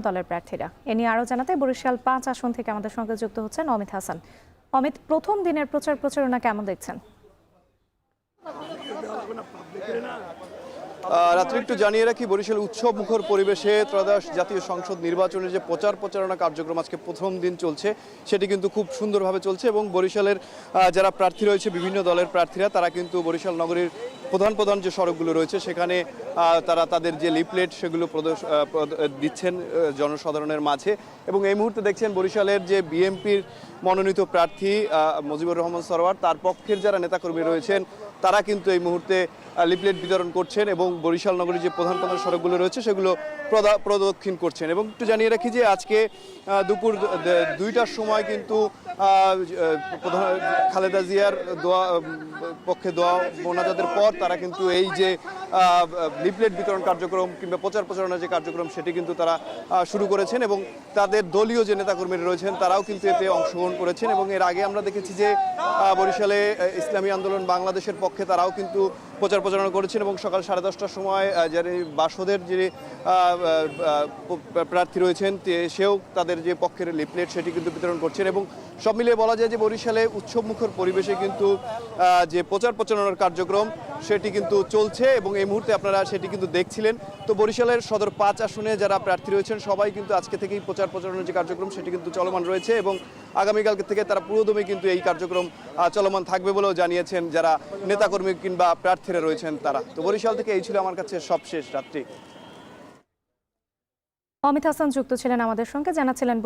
দলের প্রার্থীরা এ নিয়ে আরো জানাতে বরিশাল ৫ আসন থেকে আমাদের সঙ্গে যুক্ত হচ্ছেন অমিত হাসান। অমিত, প্রথম দিনের প্রচারণা কেমন দেখছেন? রাত্রি একটু জানিয়ে রাখি, বরিশাল উৎসব মুখর পরিবেশে ত্রয়োদশ জাতীয় সংসদ নির্বাচনের যে প্রচারণা কার্যক্রম আজকে প্রথম দিন চলছে, সেটি কিন্তু খুব সুন্দরভাবে চলছে এবং বরিশালের যারা প্রার্থী রয়েছে, বিভিন্ন দলের প্রার্থীরা, তারা কিন্তু বরিশাল নগরীর প্রধান যে সড়কগুলো রয়েছে সেখানে তারা তাদের যে লিফলেট সেগুলো দিচ্ছেন জনসাধারণের মাঝে। এবং এই মুহূর্তে দেখছেন বরিশালের যে বিএনপির মনোনীত প্রার্থী মুজিবুর রহমান সরওয়ার, তার পক্ষের যারা নেতাকর্মী রয়েছেন তারা কিন্তু এই মুহূর্তে লিফলেট বিতরণ করছেন এবং বরিশাল নগরীর যে প্রধান সড়কগুলো রয়েছে সেগুলো প্রদক্ষিণ করছেন। এবং একটু জানিয়ে রাখি যে আজকে দুপুর 2টার সময় কিন্তু খালেদা জিয়ার পক্ষে দোয়া মোনাজাতের পর তারা কিন্তু এই যে লিফলেট বিতরণ কার্যক্রম কিংবা প্রচারণা যে কার্যক্রম সেটি কিন্তু তারা শুরু করেছেন এবং তাদের দলীয় যে নেতাকর্মীরা রয়েছেন তারাও কিন্তু এতে অংশগ্রহণ করেছেন। এবং এর আগে আমরা দেখেছি যে বরিশালে ইসলামী আন্দোলন বাংলাদেশের পক্ষে তারাও কিন্তু প্রচারণা করেছেন এবং সকাল 10:30টার সময় যারা বাসদের যে প্রার্থী রয়েছেন সেও তাদের যে পক্ষের লিফলেট সেটি কিন্তু বিতরণ করছেন। এবং সব মিলিয়ে বলা যায় যে বরিশালে উৎসবমুখর পরিবেশে কিন্তু যে প্রচারণার কার্যক্রম সেটি কিন্তু চলছে এবং এই মুহূর্তে আপনারা সেটি কিন্তু দেখছিলেন। তো বরিশালের সদর 5 আসনে যারা প্রার্থী রয়েছেন সবাই কিন্তু আজকে থেকেই প্রচারণার যে কার্যক্রম সেটি কিন্তু চলমান রয়েছে এবং আগামীকালকে থেকে তারা পুরোদমে কিন্তু এই কার্যক্রম চলমান থাকবে বলেও জানিয়েছেন যারা নেতাকর্মী কিংবা প্রার্থীরা রয়েছেন তারা। তো বরিশাল থেকে এই ছিল আমার কাছে সবশেষ রাত্রি। অমিত হাসান যুক্ত ছিলেন আমাদের সঙ্গে, জানাচ্ছিলেন